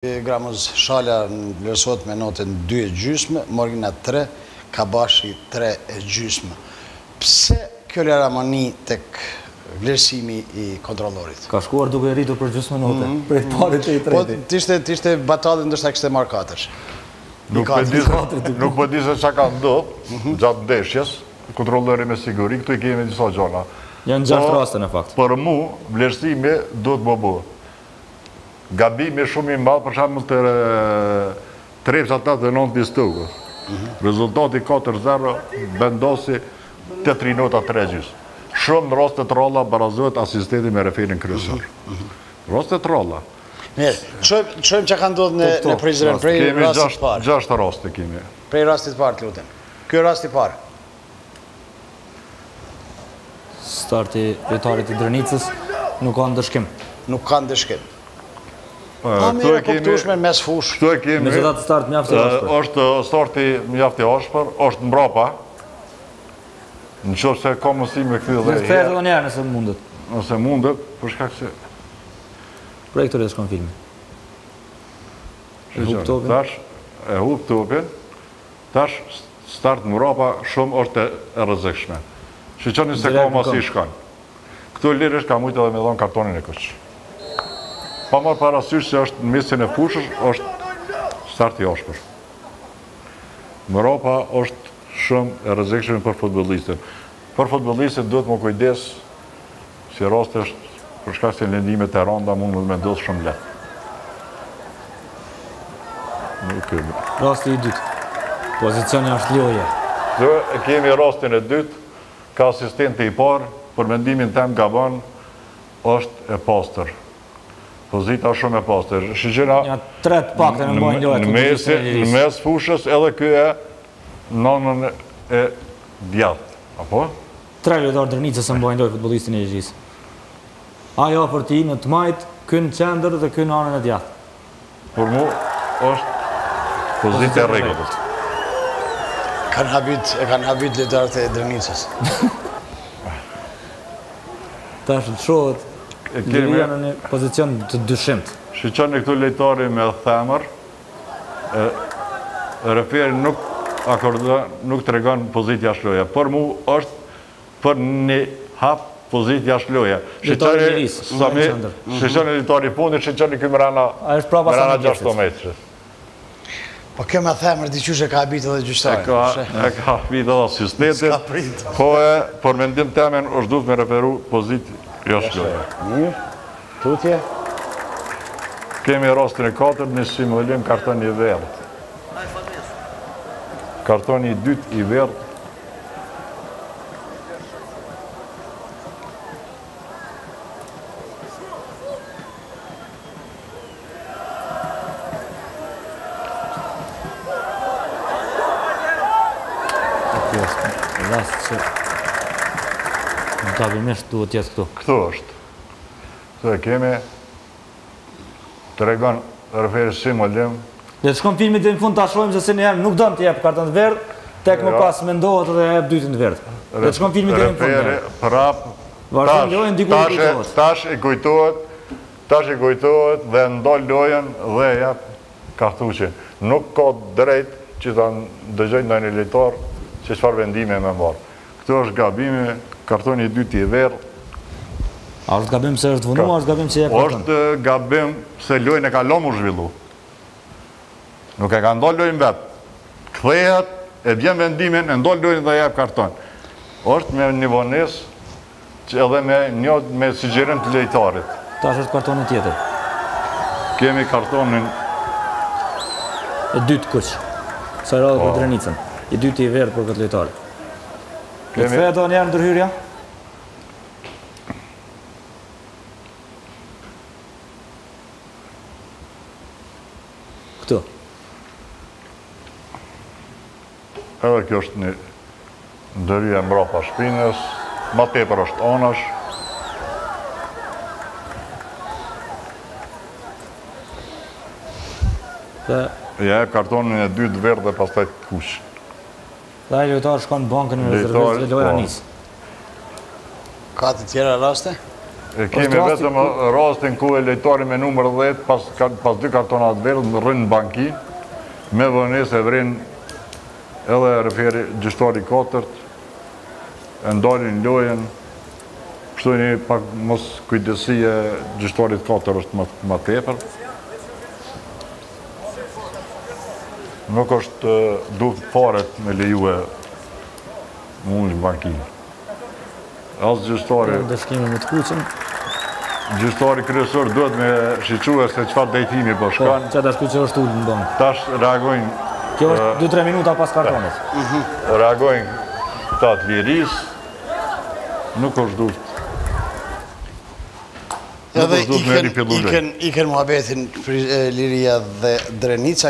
Gramoz Shala vlerësohet me notën 2,5, Morgina 3, Kabashi 3,5. Pse kjo laramani tek vlerësimi I kontrollorit? Ka shkuar duke rritur për gjysmë note, për të parit e I treti. Po, t'ishte batalë ndoshta kishte marrë 4. Nuk po di se çka ka ndodhur gjatë ndeshjes, kontrollori me siguri, këtu I kemi disa gjëra. Janë 6 raste në fakt. Për mu, vlerësimi duhet më bëhet. Gabimi shumë I madh për shembull të Trepsa 89 Stokë. Rezultati 4-0 vendosi 8 nota 3,5. Shumë raste të ralla barazohet asistenti me referin kryesor. Raste të ralla. Mirë, çojmë çka ka ndodhur në Prizren prej rastit të parë. 6 raste kemi. Prej rastit të parë, lutem. Ky rasti I parë. Starti lojtarit I Drenicës nuk ka ndëshkim. Nuk ka ndëshkim. Mirë, kuptueshme mes fush. Këtu e kemi. Megjithatë start mjaft I ashpër. Është starti mjaft I ashpër, është mbrapa. Nëse ka mundësi me këtë dhe. Në edhe një herë nëse mundet. Nëse mundet, për shkak se prej këtu shkon filmi. Tash e hub topin. Tash start mbrapa shumë është e rrezikshme. Shiqoni se ka mos I shkon. Këtu lirësh ka mujtë edhe me dhon kartonin e kuq. Pa marrë parasysh se është në mesin e fushës, është start I ashpër. Mbrapa është shumë e rrezikshme për futbollistët. Për futbollistët duhet më kujdes si raste është për shkak se lëndimet e rënda mund të më ndodh shumë lehtë. Rasti I dytë. Pozicioni është loje. Dhe e kemi rastin e dytë, ka asistenti I parë, për mendimin tim gabon është e pastër. Pozita shumë e pastër. Ja 3 pak të në mbajnë lojët. Në mes fushës edhe ky e nonën e djathtë. Apo? 3 lojtarë Drenicës së mbajnë lojë futbollistin e Egjisë. Ajo për ti në të majtë, ky në qendër dhe ky në anën e djathtë. Për mu është pozita e rregullt. Kanë habit lojtarët e Drenicës. Tash të shohet Lirija në një pozicion të dyshimt. Shiqoni këtu lojtari me themër, referi nuk tregon pozitë jashtë loje. Për mu është për një hap pozitë jashtë loje. Shiqoni lojtari I fundit, shiqoni ky Merana 600 metrës. Po kjo me themër diqysh e ka habit edhe gjyqtari. E ka habit edhe asistentit. Po për mendim temen është duhet me referu pozitë jashtë loje. Mirë, tutje. Kemi rastin e 4 në simulim kartoni I verdhë. Kartoni I dytë I verdhë. Rast që në gabimisht duhet jetë këtu. Këtu është. Këtu e kemi të regon referi simulim. Dhe të shkom filmit dhe në fund të ashojmë se si një herë nuk dëmë të jepë karton të verdhë, tek më pas me ndohet dhe jepë dytin të verdhë. Dhe të shkom filmit dhe në fund. Referi prap, tash I kujtohet dhe ndoll lojen dhe jepë kartuqin. Nuk ka drejt që ta dëgjoj në një lojtar që çfarë vendime me marë. Këtu është gabimi, kartoni I dytë I verdhë. A është gabim se është vënu, a është gabim që jepë karton? Është gabim se lojën e ka lomu zhvillu. Nuk e ka ndoll lojën vetë. Kthehet, e bjen vendimin, e ndoll lojën dhe jepë karton. Është me një vones që edhe me sugjerim të lojtarit. Tash është kartonin tjetër. Kemi kartonin e dytë kuq. Sa radhë për Drenicën. I dytë I verdhë për këtë lojtar. Në të fejë do njerë ndërhyrja? Këtu. Edhe kjo është një ndërhyrja mbrapa shpinës, ma tepër është anash. Ja e kartonin e dytë verdhë dhe pastaj kuq. Dhe ai lojtar shkon në bankën e rezervës dhe loja nis. Ka të tjera raste? Kemi vetëm rastin ku e lejtari me numër 10 pas 2 kartonat verë më rrinë në banki, me vënes e vrinë edhe referi gjyshtari 4, e ndalin lojen, kështu një pak mos kujdesie gjyshtarit 4 është më tepër. Nuk është duhet faret me lejue më unë në bankinë. Asë gjyshtari... Ndëshkimi me të kuqen. Gjyshtari kryesor duhet me shique se qëfar dejtimi po shkan. Që tash kuqe është ullë në bankë. Tash reagojnë... Kjo është 2-3 minuta pas kartonit. Reagojnë këta të liris, nuk është duhet. Edhe iken muhabetin Liria dhe Drenica.